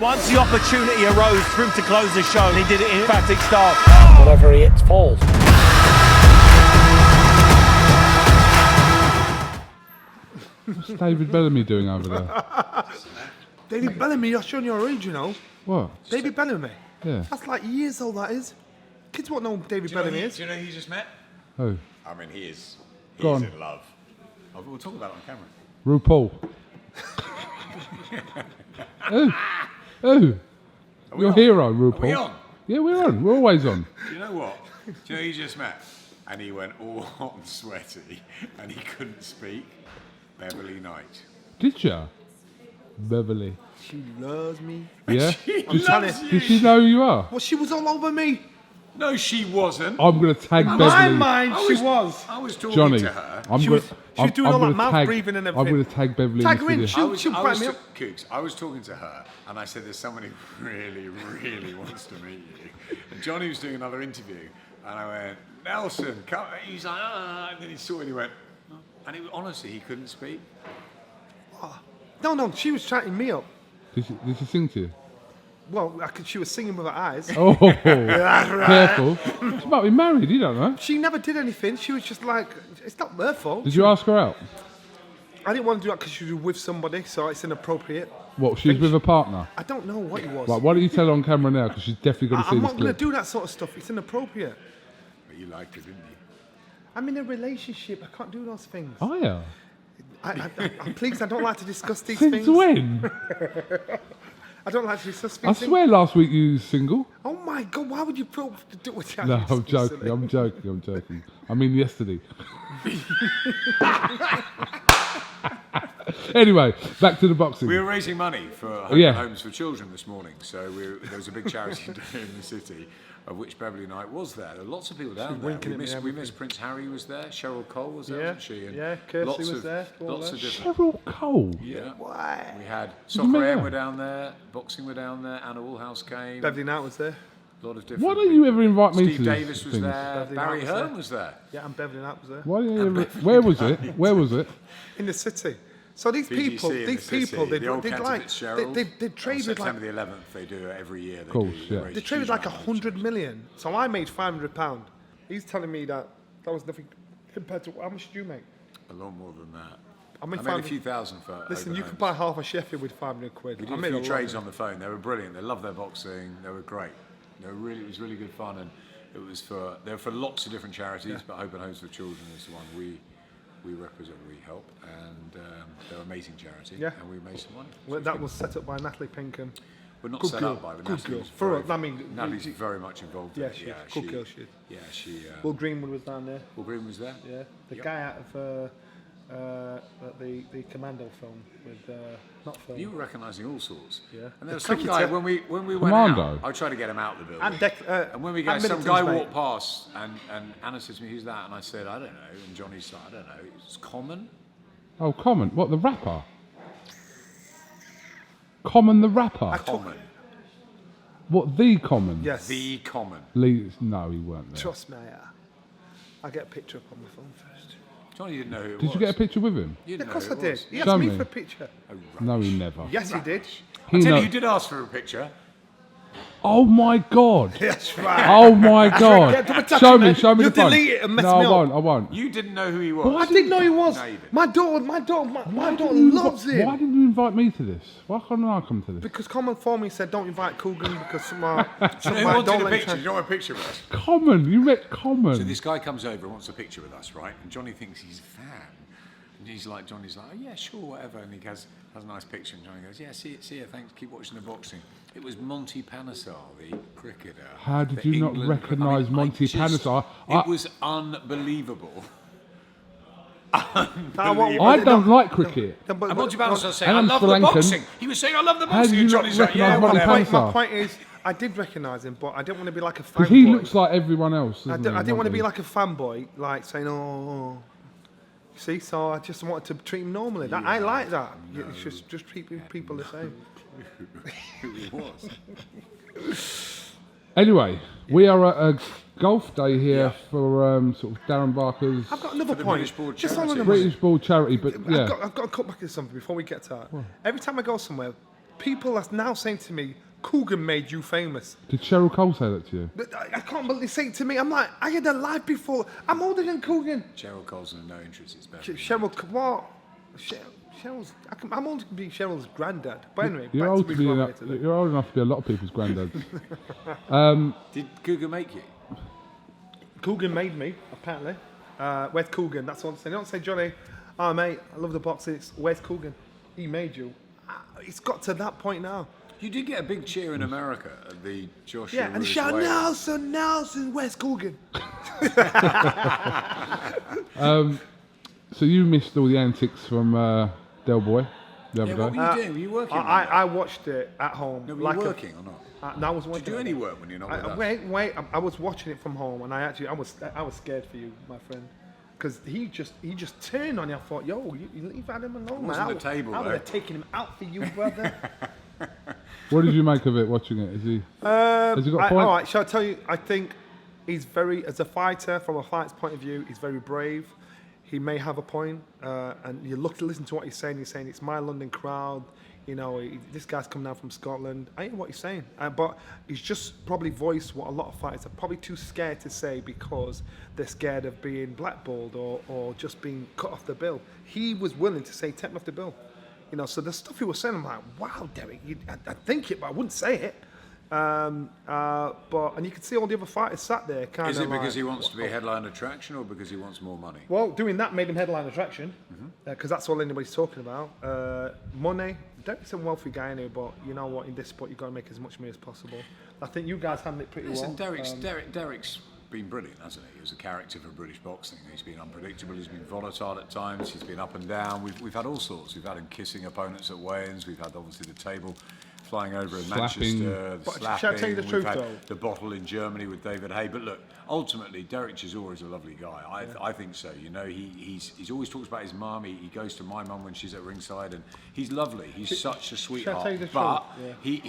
Once the opportunity arose for him to close the show, he did it in emphatic style. Whatever he hits falls. What's David Bellamy doing over there? David Bellamy, you're showing your age, you know. What? David Bellamy. Yeah. That's like years old, that is. Kids won't know who David Bellamy is. Do you know who you just met? Who? I mean, he's Go on. in love. Oh, we'll talk about it on camera. RuPaul. Who? Your hero, RuPaul. Are we on? Yeah, we're on. We're always on. Do you know what? Do you know who you just met? And he went all hot and sweaty, and he couldn't speak. Beverly Knight. Did ya? Beverly. She loves me. Yeah? I'm trying to. Did she know who you are? Well, she was all over me. No, she wasn't. I'm going to tag In Beverly. my mind, she was. I was talking Johnny, to her. She was doing all that mouth breathing and I'm everything. going to tag Beverly Tag in her in. this video. She'll back me up. Cooks, I was talking to her, and I said, "There's someone who really, really wants to meet you." And Johnny was doing another interview, and I went, "Nelson, come." He's like, "Ah," and then he saw it, and he went, oh. And honestly, he couldn't speak. No, she was chatting me up. Did she sing to you? Well, she was singing with her eyes. Oh, careful. She might be married, you don't know. She never did anything. She was just like, it's not her fault. Did you ask her out? I didn't want to do that because she was with somebody, so it's inappropriate. What, she was with a partner? I don't know what it was. Right, why don't you tell her on camera now, because she's definitely going to see I'm this not going to clip. do that sort of stuff. It's inappropriate. But you liked her, didn't you? I'm in a relationship. I can't do those things. Oh, yeah. Please, I don't like to discuss these Since things. when? I don't like to discuss I these things. swear last week you was single. Oh my God, why would you do it? No, I'm joking. I mean yesterday. Anyway, back to the boxing. We were raising money for Homes for Children this morning, so there was a big charity day in the city, of which Beverly Knight was there. There were lots of people down there. We missed Prince Harry was there, Cheryl Cole was there, wasn't she? And Kirsty was there. Lots of different. Cheryl Cole. Yeah. Why? We had Soccer AM were down there, boxing were down there, Anna Woolhouse came. Beverly Knight was there. A lot of different. Why don't you ever invite me Steve to Davis these was things? there. Barry Hearn was there. Yeah, and Beverly Knight was there. Why don't you ever, where was it? Where was it? In the city. So these BGC people, in the city, they the old trade September like the 11th. They do it every year. they traded like 100 million. So I made £500. He's telling me that was nothing compared to how much did you make? A lot more than that. I made a few thousand for. Listen, you Open could buy Homes. half a Sheffield with 500 quid. We did a few trades on the phone. They were brilliant. They loved their boxing. They were great. It was really good fun, and they were for lots of different charities. But Open Homes for Children is the one we represent, we help, and they're an amazing charity. Yeah. And we made some money. Well, that was set up by Natalie Pinkham. We're not Good set girl. up by, but Good Natalie girl. was For very, us, I mean, Natalie's very much involved. Yeah, in it. she's good girl. She. Yeah, she. Will Greenwood was down there. Will Green was there. Yeah, the guy out of the Commando film with not film. You were recognising all sorts. Yeah. And there was The some guy cricketer. when we went Commando. out. I tried to get him out of the building. And when we go, and some Middleton's guy mate. walked past, and Anna said to me, "Who's that?" And I said, "I don't know." And Johnny's like, "I don't know. It's Common." Oh, Common. What, the rapper? Common the rapper? Common. What, the Common? Yes. The Common. No, he weren't there. Trust me, I'll get a picture up on my phone first. Johnny didn't know who it was. Did you get a picture with him? You didn't Of course know I who it did. was. He Show asked me me. for a picture. No, he never. Yes, he did. I tell know- you, you did ask for a picture. Oh my God! That's right. Oh my God! Show me the phone. You'll delete it and mess no, me I up. won't. I won't. You didn't know who he was. I didn't know he was. No, you didn't. My daughter loves him. Why didn't you invite me to this? Why can't I come to this? Because Common for me said don't invite Coogan because some of Who my wanted a don't picture? You don't want a picture with us. Common. You met Common. So this guy comes over and wants a picture with us, right? And Johnny thinks he's a fan. And Johnny's like, oh, yeah, sure, whatever. And he has a nice picture. And Johnny goes, yeah, see you, thanks, keep watching the boxing. It was Monty Panesar, the cricketer. How did for you not England. recognise Monty Panesar? It was unbelievable. I don't like cricket. And Monty Panesar saying, And I I'm love Sri the Lankan. boxing. He was saying, I love the How do boxing. you And not Johnny's like, yeah, recognise Monty whatever. Panesar? My point is, I did recognise him, but I didn't want to be like a fanboy. Because he looks like everyone else. I Doesn't he, didn't want to be Monty? like a fanboy, like saying, oh. See, so I just wanted to treat him normally. I like that. It's just treat people the same. Who he was. Anyway, we are at a golf day here for sort of Darren Barker's I've got another the point. British Board Just hold on Charity. a minute. British Ball charity, but yeah. I've got to cut back to something before we get to that. Every time I go somewhere, people are now saying to me, KUGAN made you famous. Did Cheryl Cole say that to you? But I can't believe they say it to me. I'm like, I had a life before. I'm older than KUGAN. Cheryl Cole's no interest. It's better. Cheryl, what? Cheryl's. I'm old to be Cheryl's granddad. But anyway, You're old enough to be a lot of people's granddads. Did KUGAN make you? KUGAN made me, apparently. Where's KUGAN? That's what I'm saying. Don't say, Johnny, oh mate, I love the boxing. It's where's KUGAN? He made you. It's got to that point now. You did get a big cheer in America at the Joshua. Yeah, and shout Nelson, where's KUGAN? So you missed all the antics from Del Boy the other What day. were you doing? Were you working? I watched it at home. No, were you working or not? No, I was working. Did you do any work when you're not with us? Wait. I was watching it from home, and I was scared for you, my friend, because he just turned on you. I thought, yo, you leave Adam alone, man. Wasn't the table, I would though. have taken him out for you, brother. What did you make of it watching it? Has he got a point? All right, shall I tell you? I think he's very, as a fighter, from a fight's point of view, he's very brave. He may have a point, and you listen to what he's saying. He's saying it's my London crowd. You know, this guy's coming down from Scotland. I hear what he's saying, but he's just probably voiced what a lot of fighters are probably too scared to say because they're scared of being blackballed or just being cut off the bill. He was willing to say, take me off the bill. You know, so the stuff he was saying, I'm like, wow, Derek, I think it, but I wouldn't say it. And you can see all the other fighters sat there kind of. Is it because he wants to be a headline attraction or because he wants more money? Well, doing that made him headline attraction because that's all anybody's talking about. Money. Derek's a wealthy guy anyway, but you know what? In this sport, you've got to make as much money as possible. I think you guys handle it pretty well. Derek's been brilliant, hasn't he? He was a character for British boxing. He's been unpredictable. He's been volatile at times. He's been up and down. We've had all sorts. We've had him kissing opponents at weigh-ins. We've had obviously the table flying over in Manchester, the slapping. Shall I tell you the truth, We've had though? the bottle in Germany with David Hay. But look, ultimately, Derek Chisora is a lovely guy. I think so. You know, he's always talks about his mum. He goes to my mum when she's at ringside, and he's lovely. He's such a sweetheart. tell you the but truth?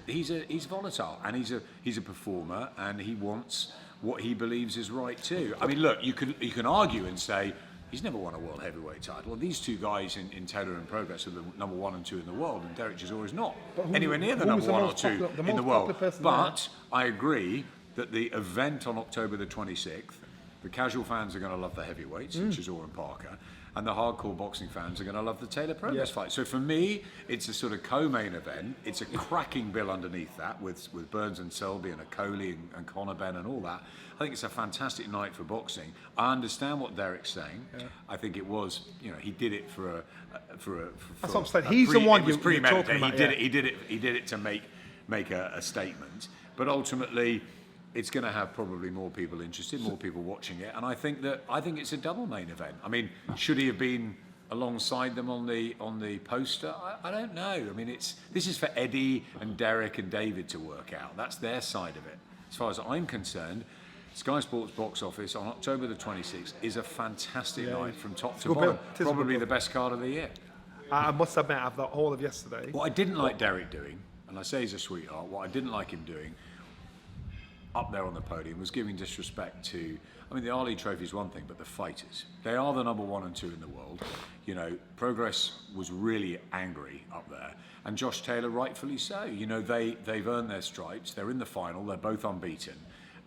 he's volatile, and he's a performer, and he wants what he believes is right too. I mean, look, you can argue and say he's never won a world heavyweight title. Well, these two guys in Taylor and Progress are the number 1 and 2 in the world, and Derek Chisora is not anywhere near the number 1 or 2 in the world. But I agree that the event on October the 26th, the casual fans are going to love the heavyweights, Chisora and Parker, and the hardcore boxing fans are going to love the Taylor Progress fight. So for me, it's a sort of co-main event. It's a cracking bill underneath that with Burns and Selby and Okoli and Conor Benn and all that. I think it's a fantastic night for boxing. I understand what Derek's saying. I think it was, you know, he did it for That's what I'm saying. He's the one it was you're premeditated. talking about. He did it to make a statement. But ultimately, it's going to have probably more people interested, more people watching it, and I think it's a double main event. I mean, should he have been alongside them on the poster? I don't know. I mean, this is for Eddie and Derek and David to work out. That's their side of it. As far as I'm concerned, Sky Sports box office on October the 26th is a fantastic night from top to bottom. Probably the best card of the year. I must admit, after all of yesterday. What I didn't like Derek doing, and I say he's a sweetheart, what I didn't like him doing up there on the podium was giving disrespect to, I mean, the Ali Trophy is one thing, but the fighters. They are the number 1 and 2 in the world. You know, Progress was really angry up there, and Josh Taylor rightfully so. You know, they've earned their stripes. They're in the final. They're both unbeaten.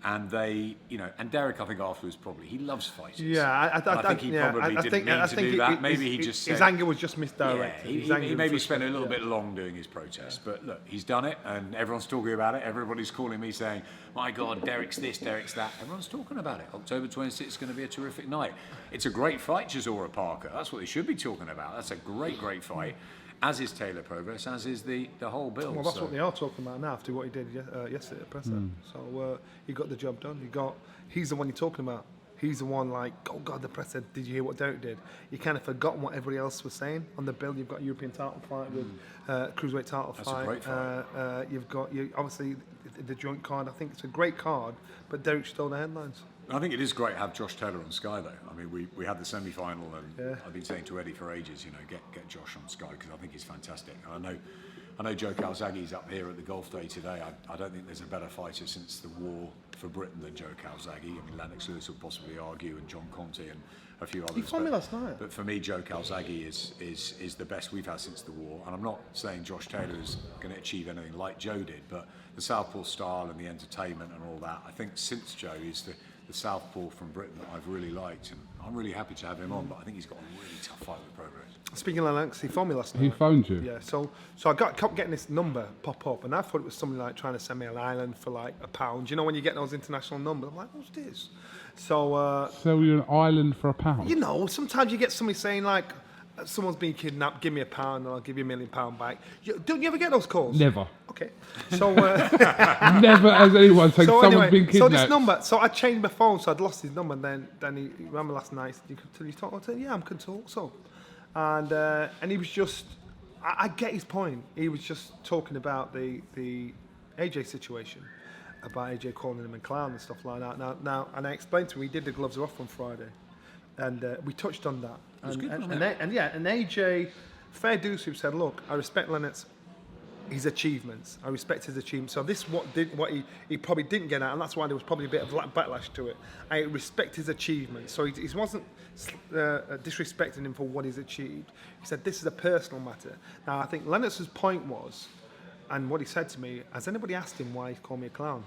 And they, you know, and Derek, I think afterwards probably, he loves fighters. Yeah, I think he probably didn't mean to do that. Maybe he just his said, anger was just misdirected. Yeah, he maybe spent a little bit long doing his protest. But look, he's done it, and everyone's talking about it. Everybody's calling me saying, my God, Derek's this, Derek's that. Everyone's talking about it. October 26th is going to be a terrific night. It's a great fight, Chisora Parker. That's what they should be talking about. That's a great, great fight. As is Taylor Progress, as is the whole bill. Well, that's what they are talking about now after what he did yesterday at presser. So he got the job done. He's the one you're talking about. He's the one like, oh God, the presser. Did you hear what Derek did? You kind of forgotten what everybody else was saying on the bill. You've got a European title fight with cruiserweight title fight. That's a great fight. You've got obviously the joint card. I think it's a great card, but Derek stole the headlines. I think it is great to have Josh Taylor on Sky, though. I mean, we had the semi-final, and I've been saying to Eddie for ages, you know, get Josh on Sky because I think he's fantastic. And I know I know Joe Calzaghe's up here at the golf day today. I don't think there's a better fighter since the war for Britain than Joe Calzaghe. I mean, Lennox Lewis will possibly argue, and John Conte and a few others. He fought me last night. But for me, Joe Calzaghe is the best we've had since the war. And I'm not saying Josh Taylor is going to achieve anything like Joe did, but the southpaw style and the entertainment and all that, I think since Joe is the southpaw from Britain that I've really liked, and I'm really happy to have him on. But I think he's got a really tough fight with Progress. Speaking of Lennox, he phoned me last night. He phoned you? Yeah, so I kept getting this number pop up, and I thought it was something like trying to send me an island for like £1. You know when you get those international numbers? I'm like, what's this? So sell you an island for £1? you know, sometimes you get somebody saying like, someone's been kidnapped, give me £1 and I'll give you £1 million back. Don't you ever get those calls? Never. Okay. So Never has anyone said someone's been kidnapped. So this number, so I changed my phone, so I'd lost his number, and then he rang me last night. He said, you talk? I said, yeah, I can talk. So, and he was just, I get his point. He was just talking about the AJ situation, about AJ calling him a clown and stuff like that. Now, and I explained to him, we did the gloves are off on Friday, and we touched on that. And AJ, fair dues, who said, look, I respect Lennox, his achievements. I respect his achievements. So this what he probably didn't get at, and that's why there was probably a bit of backlash to it. I respect his achievements. So he wasn't disrespecting him for what he's achieved. He said this is a personal matter. Now I think Lennox's point was, and what he said to me, has anybody asked him why he called me a clown?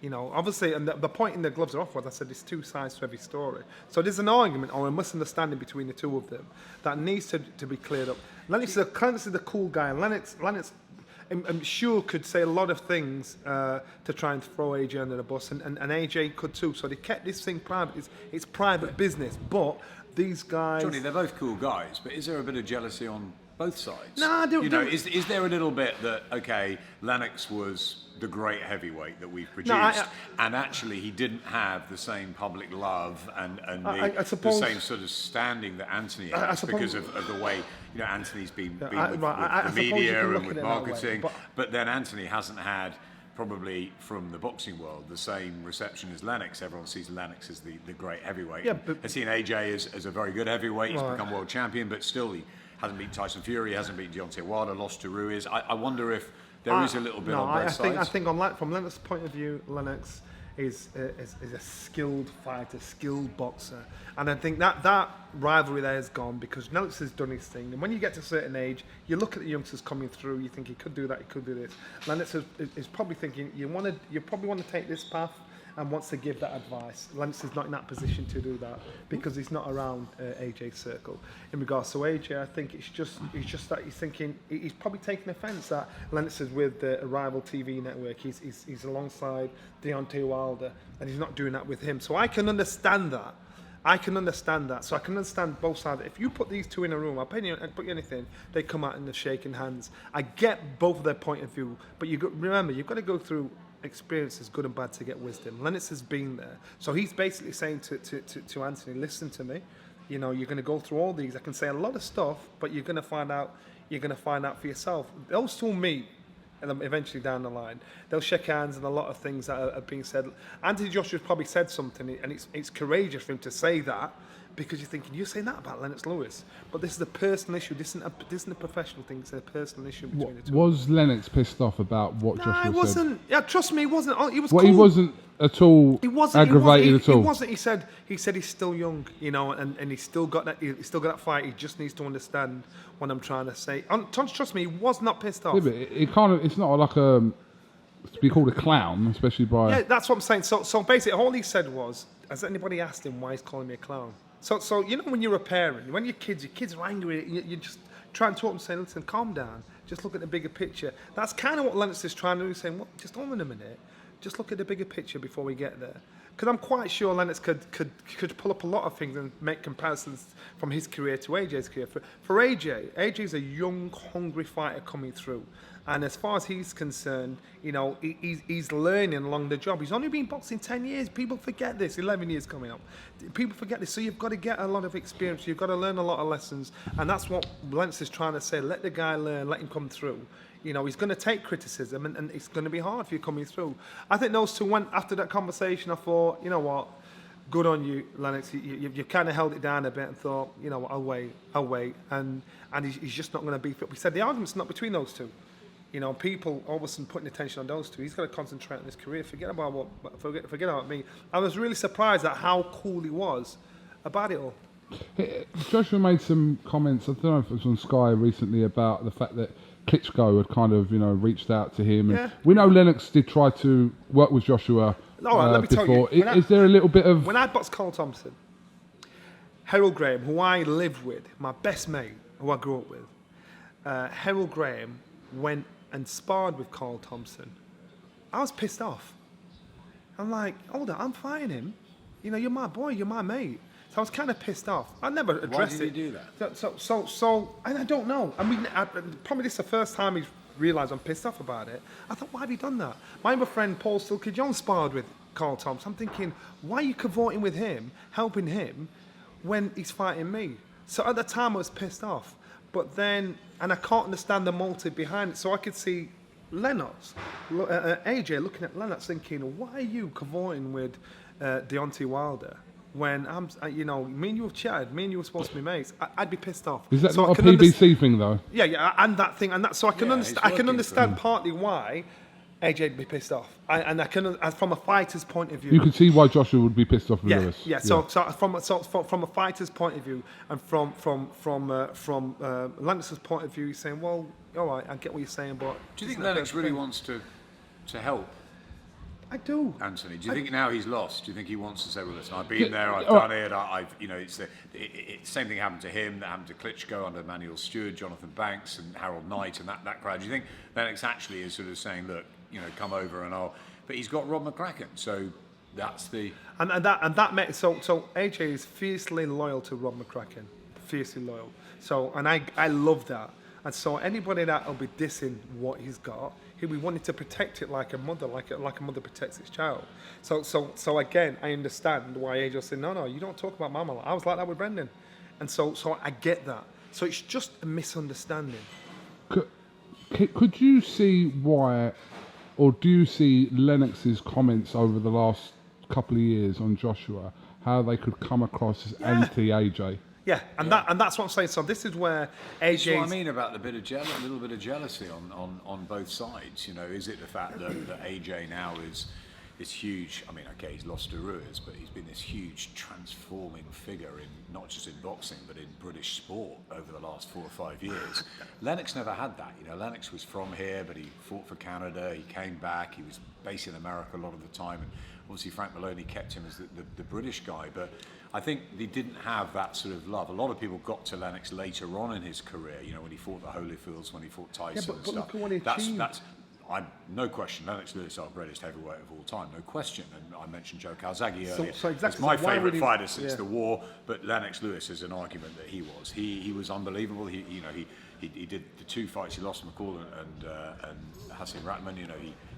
You know, obviously, and the point in the gloves are off was I said there's two sides to every story. So there's an argument or a misunderstanding between the two of them that needs to be cleared up. Lennox is the cool guy, and Lennox I'm sure could say a lot of things to try and throw AJ under the bus, and AJ could too. So they kept this thing private. It's private business, but these guys... Johnny, they're both cool guys, but is there a bit of jealousy on both sides? No, is there a little bit that, okay, Lennox was the great heavyweight that we've produced, and actually he didn't have the same public love and the same sort of standing that Anthony has because of the way, you know, Anthony's been with the media and with marketing, but then Anthony hasn't had probably from the boxing world the same reception as Lennox. Everyone sees Lennox as the great heavyweight. Yeah, has seen AJ as a very good heavyweight. He's become world champion, but still he hasn't beaten Tyson Fury, hasn't beaten Deontay Wilder, lost to Ruiz. I wonder if there is a little bit on both sides. I think from Lennox's point of view, Lennox is a skilled fighter, skilled boxer. And I think that rivalry there is gone because Lennox has done his thing. And when you get to a certain age, you look at the youngsters coming through, you think he could do that, he could do this. Lennox is probably thinking, you probably want to take this path and wants to give that advice. Lennox is not in that position to do that because he's not around AJ's circle. In regards to AJ, I think it's just that he's thinking, he's probably taking offence that Lennox is with a rival TV network. He's alongside Deontay Wilder, and he's not doing that with him. So I can understand that. So I can understand both sides. If you put these two in a room, I'll put you anything, they come out and they're shaking hands. I get both of their point of view, but remember, you've got to go through experiences, good and bad, to get wisdom. Lennox has been there. So he's basically saying to Anthony, listen to me. You know, you're going to go through all these. I can say a lot of stuff, but you're going to find out for yourself. Those two meet, and eventually down the line, they'll shake hands, and a lot of things that are being said. Anthony Joshua's probably said something, and it's courageous for him to say that, because you're thinking, you're saying that about Lennox Lewis, but this is a personal issue. This isn't a professional thing. It's a personal issue between the two. Was Lennox pissed off about what Joshua said? No, he wasn't. Yeah, trust me, he wasn't. He was. Well, cool. he wasn't at all aggravated at all. He wasn't. He said he's still young, you know, and he's still got that. He's still got that fight. He just needs to understand what I'm trying to say. Trust me, he was not pissed off. Yeah, but it's not like to be called a clown, especially by. Yeah, that's what I'm saying. So basically, all he said was, has anybody asked him why he's calling me a clown? So you know, when you're a parent, when your kids are angry, you just try and talk to them, saying, listen, calm down, just look at the bigger picture. That's kind of what Lennox is trying to do, saying, well, just hold on a minute, just look at the bigger picture before we get there. Because I'm quite sure Lennox could pull up a lot of things and make comparisons from his career to AJ's career. For AJ's a young, hungry fighter coming through. And as far as he's concerned, you know, he's learning along the job. He's only been boxing 10 years. People forget this. 11 years coming up. People forget this. So you've got to get a lot of experience. You've got to learn a lot of lessons. And that's what Lennox is trying to say. Let the guy learn. Let him come through. You know, he's going to take criticism, and it's going to be hard for you coming through. I think those two went after that conversation. I thought, you know what? Good on you, Lennox. You kind of held it down a bit and thought, you know what, I'll wait. And he's just not going to beef it. We said the argument's not between those two. You know, people all of a sudden putting attention on those two. He's got to concentrate on his career. Forget about me. I was really surprised at how cool he was about it all. Joshua made some comments, I don't know if it was on Sky recently, about the fact that Klitschko had kind of, reached out to him. Yeah. And we know Lennox did try to work with Joshua All right, let me before. tell you. Is there a little bit of... When I boxed Carl Thompson, Harold Graham, who I lived with, my best mate, who I grew up with, Harold Graham went and sparred with Carl Thompson. I was pissed off. I'm like, hold on, I'm fighting him. You're my boy, you're my mate. So I was kind of pissed off. I never addressed it. Why did he do that? So, and I don't know. I mean, probably this is the first time he's realised I'm pissed off about it. I thought, why have you done that? My other friend Paul Silky Jones sparred with Carl Thompson. I'm thinking, why are you cavorting with him, helping him, when he's fighting me? So at the time I was pissed off. But then, and I can't understand the motive behind it. So I could see Lennox, AJ looking at Lennox thinking, why are you cavorting with Deontay Wilder? When me and you have chatted, me and you were supposed to be mates, I'd be pissed off. Is that so not a PBC thing though? Yeah, and that thing, and that. So I can I can understand for partly why AJ'd be pissed off, and I can, from a fighter's point of view. You can see why Joshua would be pissed off with Yeah, Lewis. yeah. So from a fighter's point of view, and from Lennox's point of view, he's saying, well, all right, I get what you're saying, but Do you think Lennox really wants to help I do. Anthony? Do you think now he's lost? Do you think he wants to say, well, listen, I've been there, I've done it, it's the same thing happened to him, that happened to Klitschko under Manuel Stewart, Jonathan Banks and Harold Knight and that crowd. Do you think Lennox actually is sort of saying, look, come over and but he's got Rob McCracken, so that's the... And that so AJ is fiercely loyal to Rob McCracken, fiercely loyal. So, and I love that. And so anybody that will be dissing what he's got, he'll be wanting to protect it like a mother, like a mother protects its child. So again, I understand why AJ said, no, you don't talk about Mama. I was like that with Brendan. And so I get that. So it's just a misunderstanding. Could you see why, or do you see Lennox's comments over the last couple of years on Joshua, how they could come across as anti-AJ? Yeah, and that's what I'm saying. So this is where AJ. That's what I mean about a little bit of jealousy on both sides. Is it the fact that AJ now is huge? I mean, okay, he's lost to Ruiz, but he's been this huge transforming figure in not just in boxing but in British sport over the last 4 or 5 years. Lennox never had that. Lennox was from here, but he fought for Canada. He came back. He was based in America a lot of the time, and obviously Frank Maloney kept him as the British guy, but I think he didn't have that sort of love. A lot of people got to Lennox later on in his career, when he fought the Holyfields, when he fought Tyson and stuff. Look at what he achieved. No question, Lennox Lewis, our greatest heavyweight of all time, no question. And I mentioned Joe Calzaghe earlier. So exactly, it's my favourite fighter since yeah. the war, but Lennox Lewis is an argument that he was. He was unbelievable. He did the 2 fights. He lost McCall and Hasim Ratman.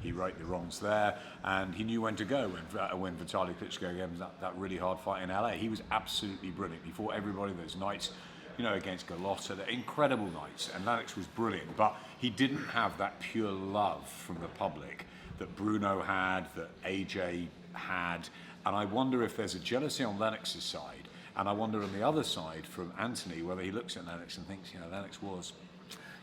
He righted the wrongs there, and he knew when to go when Vitaly Klitschko gave him that really hard fight in LA. He was absolutely brilliant. He fought everybody those nights, against Galotta, the incredible nights, and Lennox was brilliant. But he didn't have that pure love from the public that Bruno had, that AJ had, and I wonder if there's a jealousy on Lennox's side. And I wonder on the other side from Anthony whether he looks at Lennox and thinks, Lennox was.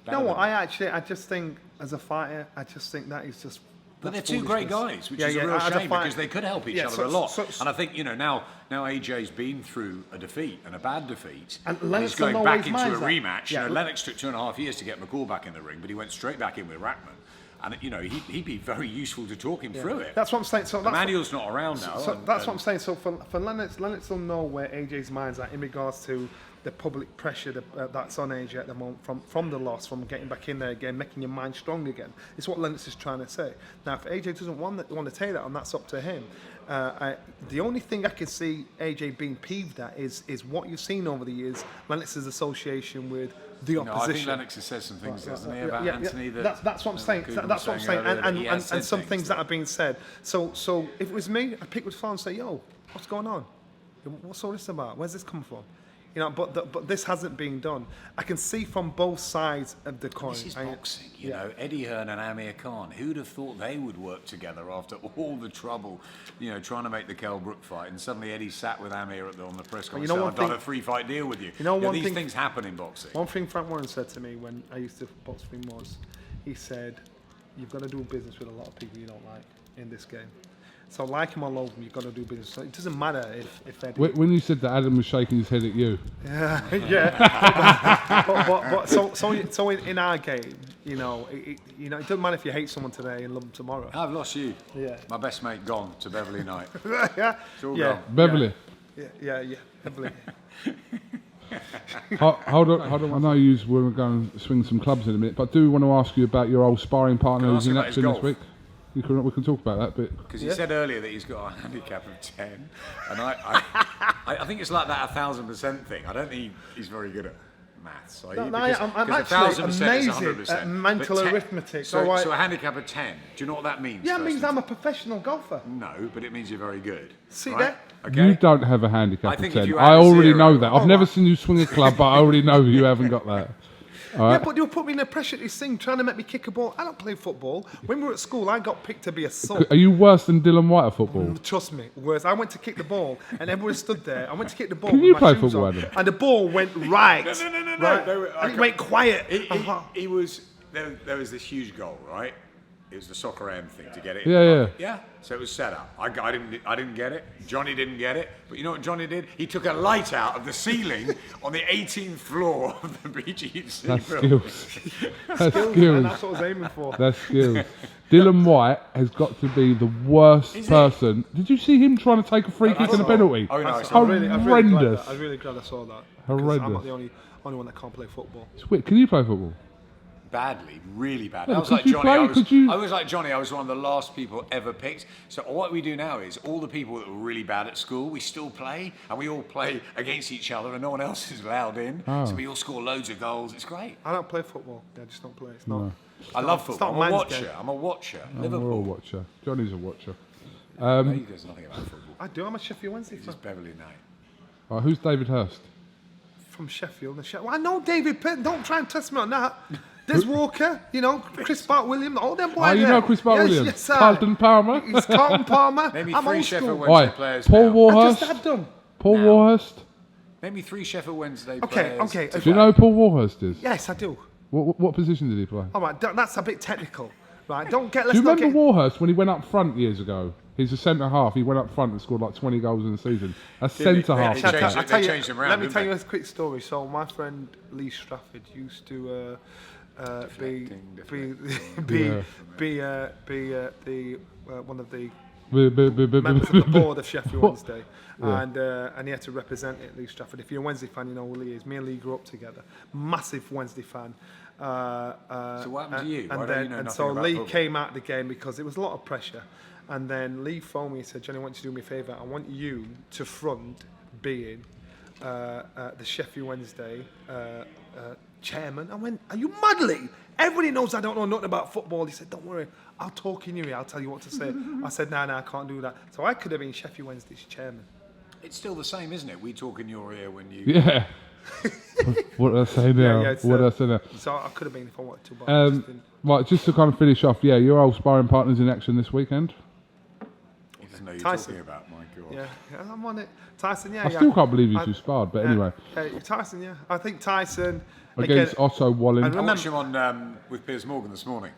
You know what? I just think as a fighter, I just think that is just. But they're two great guys, which is a real shame because they could help each other a lot. And I think now AJ's been through a defeat and a bad defeat, and he's going back into a rematch. Lennox took 2.5 years to get McCall back in the ring, but he went straight back in with Ratman. And he'd be very useful to talk him through it. That's what I'm saying. So Manuel's not around now. So that's what I'm saying. So for Lennox will know where AJ's mind's at in regards to the public pressure that's on AJ at the moment from the loss, from getting back in there again, making your mind strong again. It's what Lennox is trying to say. Now, if AJ doesn't want to take that on, that's up to him. The only thing I can see AJ being peeved at is what you've seen over the years, Lennox's association with the opposition. I think Lennox has said some things, hasn't he, about Anthony? That's what I'm saying. That's what I'm saying. And some things that have been said. So if it was me, I'd pick with phone and say, yo, what's going on? What's all this about? Where's this come from? But this hasn't been done. I can see from both sides of the coin. This is boxing, Eddie Hearn and Amir Khan. Who'd have thought they would work together after all the trouble, trying to make the Kell Brook fight, and suddenly Eddie sat with Amir on the press conference. I've done a 3-fight deal with you. These things happen in boxing. One thing Frank Warren said to me when I used to box with him was, he said, you've got to do business with a lot of people you don't like in this game. So like him or love him, you've got to do business. So it doesn't matter if Eddie... When you said that, Adam was shaking his head at you. Yeah, yeah. So in our game, you know, it doesn't matter if you hate someone today and love them tomorrow. I've lost you. Yeah. My best mate gone to Beverly Night. Yeah. It's all Yeah. gone. Beverly. Yeah, Beverly. Hold on. I know you were going to swing some clubs in a minute, but I do want to ask you about your old sparring partner Can I who's ask in about his action this golf? week. We can talk about that bit. Because he said earlier that he's got a handicap of 10, and I think it's like that 1,000% thing. I don't think he's very good at maths. I'm actually amazing at mental arithmetic. So a handicap of 10. Do you know what that means? Yeah, it means I'm a professional golfer. No, but it means you're very good. See right? there? Okay. You don't have a handicap I of think if 10. you I add a already zero- know that. I've Oh, never right. seen you swing a club, but I already know you haven't got that. Yeah, but you put me in a pressure to sing, trying to make me kick a ball. I don't play football. When we were at school, I got picked to be a sub. Are you worse than Dylan White at football? Trust me, worse. I went to kick the ball, and everyone stood there. I went to kick the ball. Can with you my play shoes football, on, Adam? and the ball went right. No. Right. They And it went quiet. He was there was this huge goal, right? It was the soccer AM thing to get it. Yeah. So it was set up. I didn't get it. Johnny didn't get it. But you know what Johnny did? He took a light out of the ceiling on the 18th floor of the BGC That's building. skills. That's And skills. that's what I was aiming for. That's skills. Dylan White has got to be the worst person. Did you see him trying to take a free kick and a penalty? Oh, no, I I'm saw really Horrendous. I'm really glad I saw that. 'cause Horrendous. I'm not the only one that can't play football. It's weird. Can you play football? Badly, really bad. Yeah, I was but like could you Johnny. play? Could you- I was like Johnny. I was one of the last people ever picked. So what we do now is all the people that were really bad at school, we still play, and we all play against each other, and no one else is allowed in. Oh. So we all score loads of goals. It's great. I don't play football. I just don't play. It's not. I love it's football. not I'm a man's watcher. game. I'm a watcher. We're Liverpool. all a watcher. Johnny's a watcher. He knows nothing about football. I do. I'm a Sheffield Wednesday He's fan. just Beverly Knight. Right, who's David Hurst? From Sheffield. Well, I know David Pitt. Don't try and test me on that. There's Walker, you know, Chris Bart Williams, all them boys. Oh, you know Chris Bart Williams? Yes, sir. Carlton Palmer? It's Carlton Palmer. Name me I'm three old Sheffield school. Wednesday Oi, players. Paul now. I Warhurst? just had them. Paul Now. Warhurst? Name me three Sheffield Wednesday Okay, players. okay. Do you know who Paul Warhurst is? Yes, I do. What position did he play? All right, that's a bit technical. Right, don't get. Do Let's you not remember get. Warhurst when he went up front years ago? He's a centre half. He went up front and scored like 20 goals in the season. A centre half. They Shall I changed tell- it- I tell they you- changed him around, Let me didn't tell they? you a quick story. So my friend Lee Strafford used to be the one of the members of the board of Sheffield Wednesday, and he had to represent it, Lee Strafford. If you're a Wednesday fan, you know who Lee is. Me and Lee grew up together. Massive Wednesday fan. So what happened to you? Why And don't then, you know and nothing so about Lee football? came out of the game because it was a lot of pressure. And then Lee phoned me and said, "Johnny, I want you to do me a favour. I want you to front being the Sheffield Wednesday chairman." I went, "Are you mad, Lee? Everybody knows I don't know nothing about football." He said, "Don't worry, I'll talk in your ear. I'll tell you what to say." I said, "No, I can't do that." So I could have been Sheffield Wednesday's chairman. It's still the same, isn't it? We talk in your ear when you. Yeah. What did I say now? Yeah, it's, What did I say now? So I could have been if I wanted to, but I just didn't. Right, just to kind of finish off, yeah, your old sparring partner's in action this weekend. He doesn't know you're Tyson. talking about. My God. Yeah, I'm on it. Tyson, yeah. I yeah. still can't believe you I- two sparred, but anyway. Tyson, yeah. I think Tyson Against again, Otto Wallen. I I remember- watched him on with Piers Morgan this morning.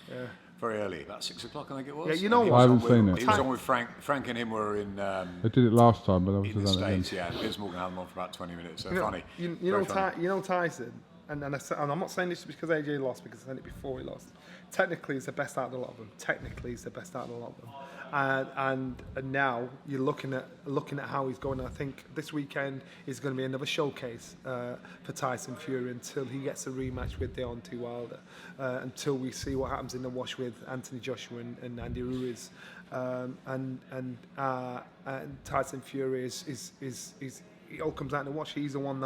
Yeah. Very early, about 6 o'clock, I think it was. Yeah, you know And he what? was I on haven't with- seen it. He was on with Frank. Frank and him were in They did it last time, but in obviously the done it again. States, yeah. And Piers Morgan had them on for about 20 minutes. So You know, funny. you Very know, funny. you know Tyson, and I'm not saying this because AJ lost, because I said it before he lost. Technically, he's the best out of a lot of them. Technically, he's the best out of a lot of them. And now you're looking at how he's going. I think this weekend is going to be another showcase for Tyson Fury until he gets a rematch with Deontay Wilder. Until we see what happens in the wash with Anthony Joshua and Andy Ruiz. And Tyson Fury is it all comes out in the wash. He's the one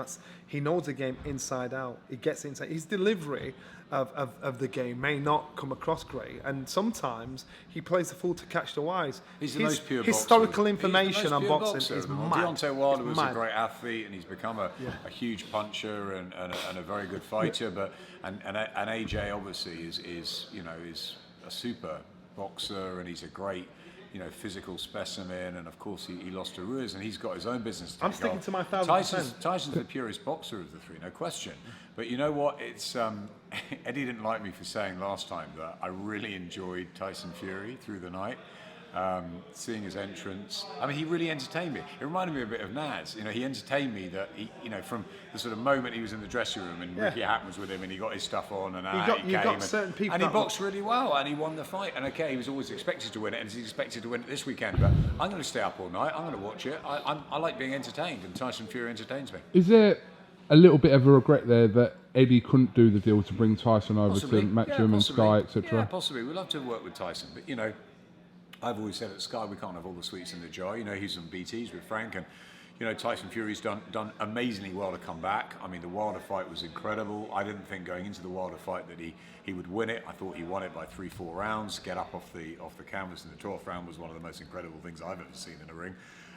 he knows the game inside out. He gets inside. His delivery of the game may not come across great, and sometimes he plays the fool to catch the wise. He's the His most pure historical boxer. information He's the on most pure boxing boxer. is Well, mad. Deontay Wilder It's was mad. a great athlete, and he's become a huge puncher and a very good fighter. But and AJ obviously is a super boxer, and he's a great physical specimen, and of course he lost to Ruiz, and he's got his own business to I'm take sticking off. to my 1,000%. Tyson's the purest boxer of the three, no question. But you know what? It's Eddie didn't like me for saying last time that I really enjoyed Tyson Fury through the night. Seeing his entrance, I mean, he really entertained me. It reminded me a bit of Naz. He entertained me that from the sort of moment he was in the dressing room and Ricky Hatton was with him and he got his stuff on and he came certain people and he boxed really well and he won the fight. And okay, he was always expected to win it and he's expected to win it this weekend. But I'm going to stay up all night. I'm going to watch it. I like being entertained, and Tyson Fury entertains me. Is there a little bit of a regret there that Eddie couldn't do the deal to bring Tyson over Possibly. to match him and Sky, etc.? Yeah, possibly. We'd love to work with Tyson, but I've always said at Sky we can't have all the sweets in the jar. He's on BTs with Frank, and Tyson Fury's done amazingly well to come back. I mean, the Wilder fight was incredible. I didn't think going into the Wilder fight that he would win it. I thought he won it by 3-4 rounds, get up off the canvas, and the 12th round was one of the most incredible things I've ever seen in a ring.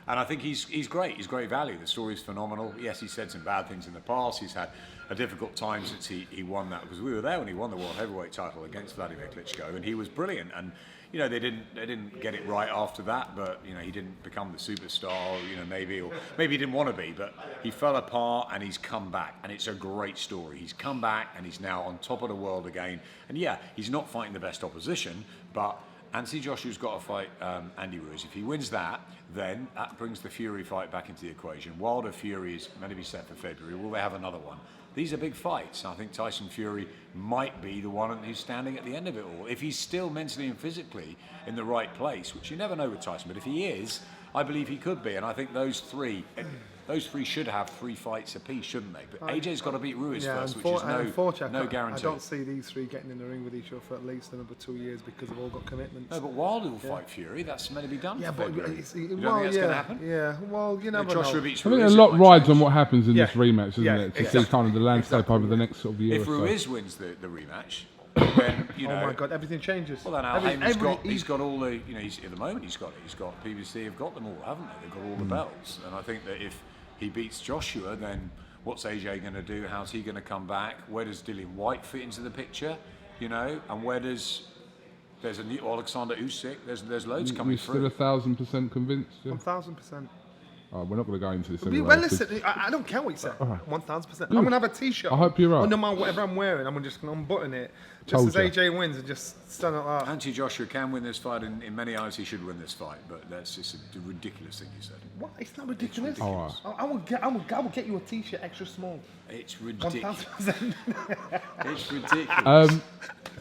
And I think he's great. He's great value. The story's phenomenal. Yes, he's said some bad things in the past. He's had a difficult time since he won that, because we were there when he won the world heavyweight title against Vladimir Klitschko, and he was brilliant. And they didn't get it right after that, but he didn't become the superstar, maybe he didn't want to be, but he fell apart and he's come back, and it's a great story. He's come back and he's now on top of the world again. And yeah, he's not fighting the best opposition, but Anthony Joshua's got to fight Andy Ruiz. If he wins that, then that brings the Fury fight back into the equation. Wilder Fury is meant to be set for February. Will they have another one? These are big fights. I think Tyson Fury might be the one who's standing at the end of it all. If he's still mentally and physically in the right place, which you never know with Tyson, but if he is, I believe he could be. And I think those three should have 3 fights apiece, shouldn't they? But AJ's got to beat Ruiz first, which is no guarantee. I don't see these three getting in the ring with each other for at least another 2 years because they've all got commitments. No, but Wilder will fight Fury. That's meant to be done. Yeah, for but February. you don't think that's going to happen? Yeah, well, you never Joshua know. beats I think Ruiz, a it lot might rides change. on what happens in this rematch, isn't Yeah, it? To exactly. see kind of the landscape over the next sort of year If or so. Ruiz wins the rematch, then Oh my God, everything changes. Well, then Al Heyman's got all the. At the moment he's got PBC have got them all, haven't they? They've got all the belts, and I think that if he beats Joshua, then what's AJ going to do? How's he going to come back? Where does Dillian White fit into the picture? And where there's a new Alexander Usyk. There's loads coming through. You're still 1,000% convinced? Yeah? 1,000%. Oh, we're not going to go into this anyway. Well, listen, I don't care what you say. 1,000%. I'm going to have a T-shirt. I hope you're right. No matter whatever I'm wearing, I'm just going to unbutton it. Just Told as ya. AJ wins and just stand like that. Anthony Joshua can win this fight, and in many eyes he should win this fight. But that's just a ridiculous thing you said. What? It's not ridiculous. All right. I will get you a T-shirt extra small. It's ridiculous. 1,000%. It's ridiculous.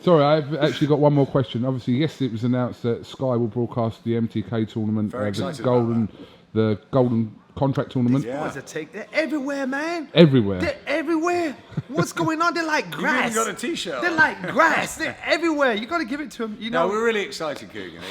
Sorry, I've actually got one more question. Obviously, yesterday it was announced that Sky will broadcast the MTK tournament, Very excited about the golden contract tournament. Yeah. They're everywhere, man. Everywhere. They're everywhere. What's going on? They're like grass. You even got a T-shirt. They're like grass. They're everywhere. You got to give it to them. No, we're really excited, KUGAN.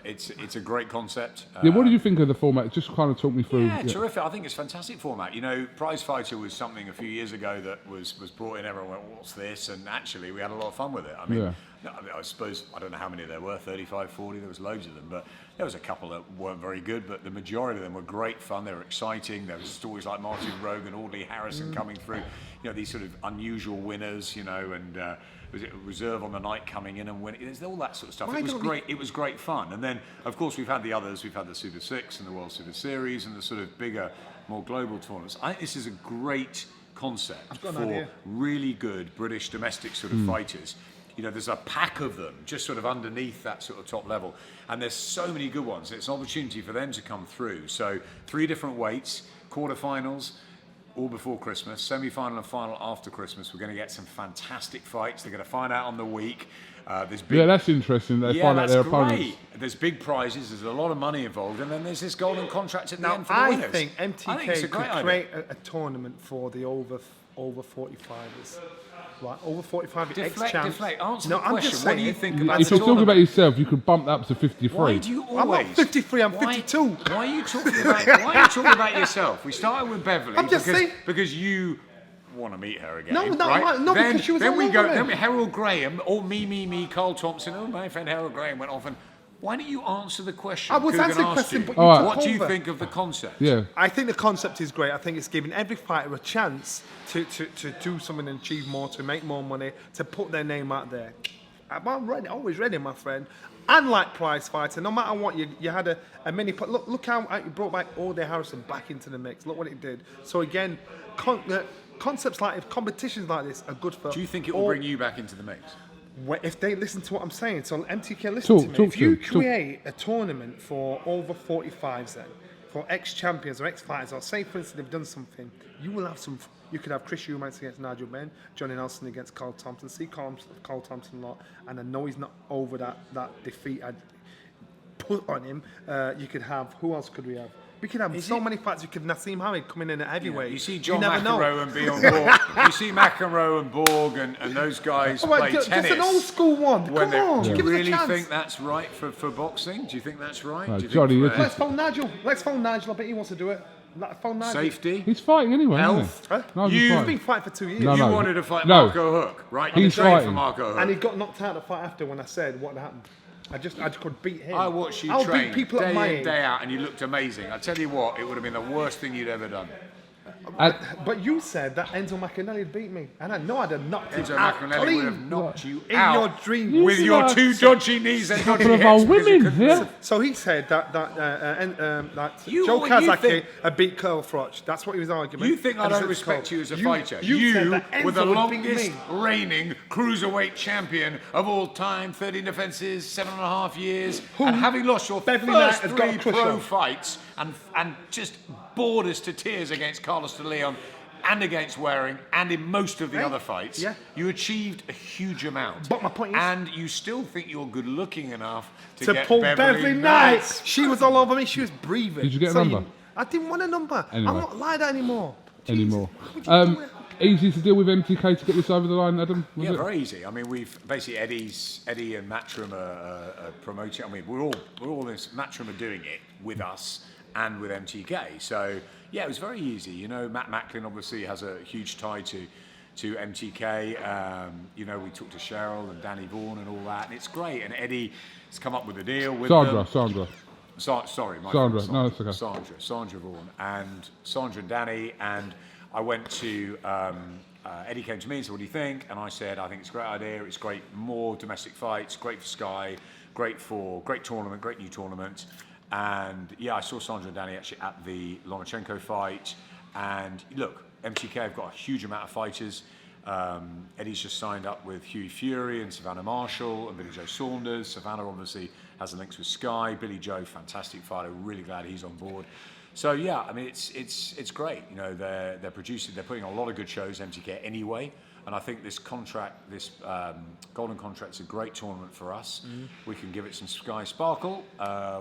It's a great concept. Yeah, what did you think of the format? Just kind of talk me through. Yeah, terrific. I think it's a fantastic format. Prize Fighter was something a few years ago that was brought in. Everyone went, what's this? And actually, we had a lot of fun with it. I mean, I suppose, I don't know how many there were, 35, 40, there was loads of them. But there was a couple that weren't very good, but the majority of them were great fun. They were exciting. There was stories like Martin Rogan, Audley Harrison coming through. These sort of unusual winners, and was it Reserve on the Night coming in and winning? There's all that sort of stuff. It was great. It was great fun. And then, of course, we've had the others. We've had the Super 6 and the World Super Series and the sort of bigger, more global tournaments. I think this is a great concept for really good British domestic sort of fighters. There's a pack of them just sort of underneath that sort of top level. And there's so many good ones. It's an opportunity for them to come through. So 3 different weights, quarterfinals, all before Christmas, semi-final and final after Christmas. We're going to get some fantastic fights. They're going to find out on the week. There's big, that's interesting. They find out their opponents. There's big prizes. There's a lot of money involved, and then there's this golden contract at the end for the I winners. think MTK it's a could great create a tournament for the over 45ers. Right, over 45 Deflect. Answer No, the I'm question. just What saying. do you think about If the you're talking tournament? about yourself, you could bump that up to 53. Why do you always? I'm not 53, I'm 52. Why are you talking about? Why are you talking about yourself? We started with Beverly I'm just saying. because you want to meet her again. No, right? no, because she was then all we over go. me. Then Harold Graham, me, Carl Thompson. Oh, my friend Harold Graham went off and. Why don't you answer the question? I was KUGAN answering the asked question, you. but you took What do you over. think of the concept? Yeah. I think the concept is great. I think it's giving every fighter a chance to do something and achieve more, to make more money, to put their name out there. I'm ready, always ready, my friend. and like prize fighter. No matter what, you had a mini. Look how you brought back Orde Harrison back into the mix. Look what it did. So again, concepts like competitions like this are good for. Do you think it will bring you back into the mix? If they listen to what I'm saying, so MTK, listen to me. If you create a tournament for over 45s, then for ex-champions or ex-fighters, or say for instance they've done something, you will have some. You could have Chris Eubanks against Nigel Benn, Johnny Nelson against Carl Thompson. See Carl Thompson a lot, and I know he's not over that defeat I'd put on him. You could have, who else could we have? We could have so many fights. You could Nassim Hamid coming in at heavyweight. You see John McEnroe and Bjorn Borg. You see McEnroe and Borg and those guys play tennis. Just an old school one. Come on, do you give really us a chance. think that's right for boxing? Do you think that's right? No, do you Johnny, think Let's phone Nigel. I bet he wants to do it. Phone Nigel. Safety? He's fighting anyway. Health? Isn't he? No, You've been fighting for 2 years. No, You wanted to fight Marco Hook, right? You He's trained fighting. for Marco Hook. And he got knocked out the fight after when I said what happened. I just could beat him. I watched you I'll train beat people at my day in, age. day out, and you looked amazing. I tell you what, it would have been the worst thing you'd ever done. But you said that Enzo McAnally beat me, and I know I'd have knocked him Enzo out McAnally clean would have knocked you in out your dream. with your two dodgy knees and dodgy couple of hips. old because you women, couldn't yeah. move. So he said that You- Joe what you Kazaki think- had beat Carl Froch. That's what he was arguing. You think I And he don't said, respect Carl, you as a fighter? You said that were the Enzo would beat longest me. reigning cruiserweight champion of all time, 13 defences, 7.5 years, and having lost your Beverly Knight first has got a 3 crush pro on. fights and just bored us to tears against Carlos de Leon and against Waring and in most of the other fights, yeah. you achieved a huge amount. But my point is- and you still think you're good looking enough to to get pull Beverly Knight. Knight. She was all over me. She was breathing. Did you get a So number? I didn't want a number. Anyway. I'm not like that anymore. Anymore. How would you do it? Easy to deal with MTK to get this over the line, Adam? Was Yeah, it? very easy. I mean, we've basically Eddie and Matchroom are promoting. I mean, we're all this. Matchroom are doing it with us and with MTK. So yeah, it was very easy. You know, Matt Macklin obviously has a huge tie to MTK. You know, we talked to Cheryl and Danny Vaughan and all that, and it's great. And Eddie has come up with a deal with them. Sandra. Sorry, my Sandra. friend, No, that's okay. Sandra Vaughan and Sandra and Danny, and I went to Eddie came to me and said, "What do you think?" And I said, "I think it's a great idea. It's great, more domestic fights, great for Sky, great tournament, great new tournament." And yeah, I saw Sandra and Danny actually at the Lomachenko fight. And look, MTK have got a huge amount of fighters. Eddie's just signed up with Hughie Fury and Savannah Marshall and Billy Joe Saunders. Savannah obviously has the links with Sky. Billy Joe, fantastic fighter. Really glad he's on board. So yeah, I mean it's great. You know, they're putting on a lot of good shows, MTK anyway. And I think this contract, this golden contract's a great tournament for us. We can give it some Sky sparkle.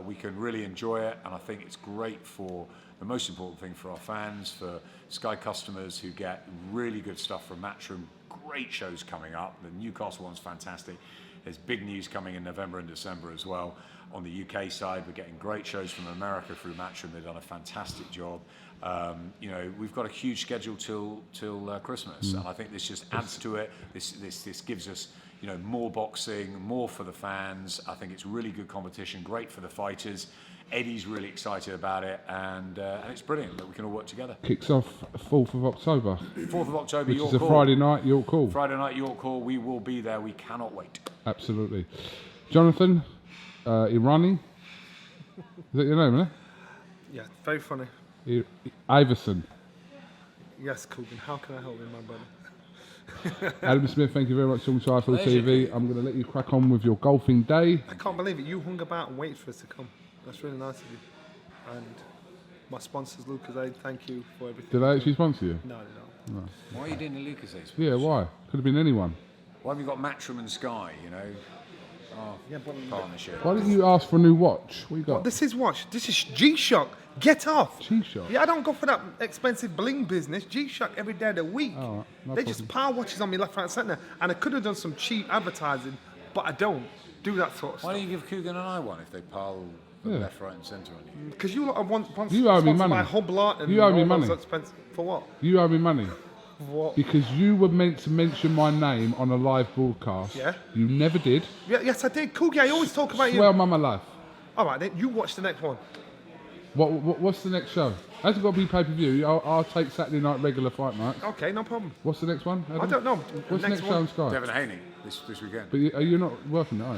We can really enjoy it, and I think it's great for the most important thing for our fans, for Sky customers who get really good stuff from Matchroom. Great shows coming up. The Newcastle one's fantastic. There's big news coming in November and December as well. On the UK side, we're getting great shows from America through Matchroom. They've done a fantastic job. You know, we've got a huge schedule till Christmas, and I think this just adds to it. This gives us, you know, more boxing, more for the fans. I think it's really good competition, great for the fighters. Eddie's really excited about it, and it's brilliant that we can all work together. Kicks off 4th of October. 4th of October, Which York is a Hall. Friday night, York Hall. Friday night, York Hall. We will be there. We cannot wait. Absolutely. Jonathan, Irani. Is that your name, isn't Yeah, very funny. it? Iverson. Yes, KUGAN. How can I help you, my brother? Adam Smith, thank you very much for coming to iFull Pleasure. TV. I'm going to let you crack on with your golfing day. I can't believe it. You hung about and waited for us to come. That's really nice of you. And my sponsors, Lucas Aid, thank you for everything. Did I actually sponsor you? No, no. Why are you doing the Lucas Aid? Yeah, why? Could have been anyone. Why have you got Matchroom and Sky? You know, Yeah, but partnership. Why didn't you ask for a new watch? What you got? this is watch. This is G-Shock. Get off. G-Shock? Yeah, I don't go for that expensive bling business. G-Shock every day of the week. All right, no They just power watches on me left, right, centre. And I could have done some cheap advertising, but I don't do that sort of Why stuff. don't you give KUGAN and I one if they pile the Yeah. left, right, and centre on you? Because you lot are once You owe me sponsored money. my Hub Lot and You owe me all those money. expensive. For what? You owe me money. For what? Because you were meant to mention my name on a live broadcast. Yeah. You never did. Yeah, yes, I did. KUGAN, I always talk about you. Swear on my life. All right, then you watch the next one. What's the next show? Hasn't got to be pay-per-view. I'll take Saturday night regular fight nights. Okay, no problem. What's the next one, Adam? I don't know. What's the next show on Sky? Devin Haney this weekend. But are you not working, are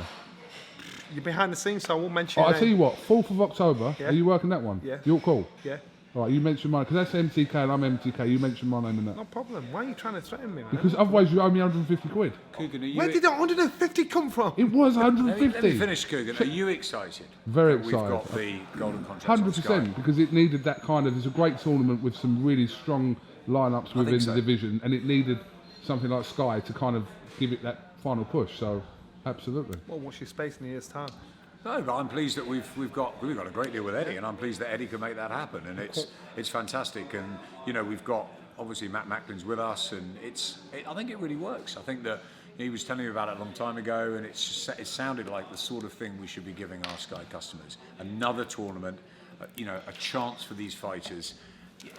you? You're behind the scenes, so I won't mention Oh, your I'll tell name. you what, 4th of October, Yeah. are you working that one? Yeah. You're cool. Yeah. All right, you mentioned mine, because that's MTK and I'm MTK, you mentioned my name in that. No problem. Why are you trying to threaten me, man? Because otherwise you owe me 150 quid. Kugan, are you Where did that 150 come from? It was let me 150. finish, Kugan. Are you excited? Very that We've got excited. the golden contract on Sky? 100%, because it needed that kind of, it's a great tournament with some really strong lineups within so. the division, and it needed something like Sky to kind of give it that final push, so absolutely. Well, what's your space in a year's time? No, but I'm pleased that we've got a great deal with Eddie, and I'm pleased that Eddie can make that happen, and it's fantastic. And you know, we've got obviously Matt Macklin's with us, and I think it really works. I think that he was telling me about it a long time ago, and it sounded like the sort of thing we should be giving our Sky customers. Another tournament, a chance for these fighters.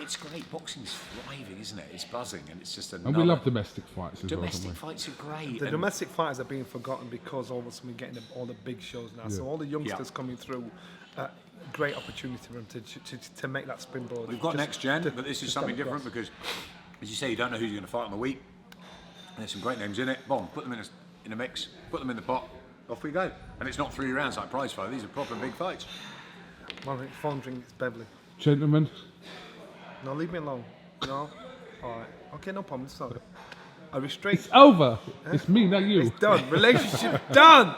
It's great. Boxing's thriving, isn't it? It's buzzing, and it's just another. And we love domestic fights as domestic well. fights are great. The and domestic fighters are being forgotten because all of a sudden we're getting all the big shows now. So all the youngsters coming through, great opportunity for them to make that springboard. We've got next gen, but this is just something come different across. because, as you say, you don't know who you're going to fight on the week. And there's some great names in it. Boom, put them in a mix, put them in the pot, off we go. And it's not 3 rounds like prize fight. These are proper big fights. My phone ring is Beverly. Gentlemen, No, leave me alone. No? All right. Okay, no problem. Sorry. I restrain. it's over. It's me, not you. It's done. Relationship done.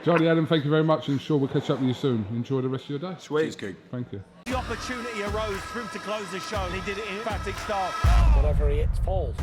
Johnny Adam, thank you very much, and sure we'll catch up with you soon. Enjoy the rest of your day. Cheers, Coog. Thank you. The opportunity arose for him to close the show, and he did it in emphatic style. Whatever he hits falls.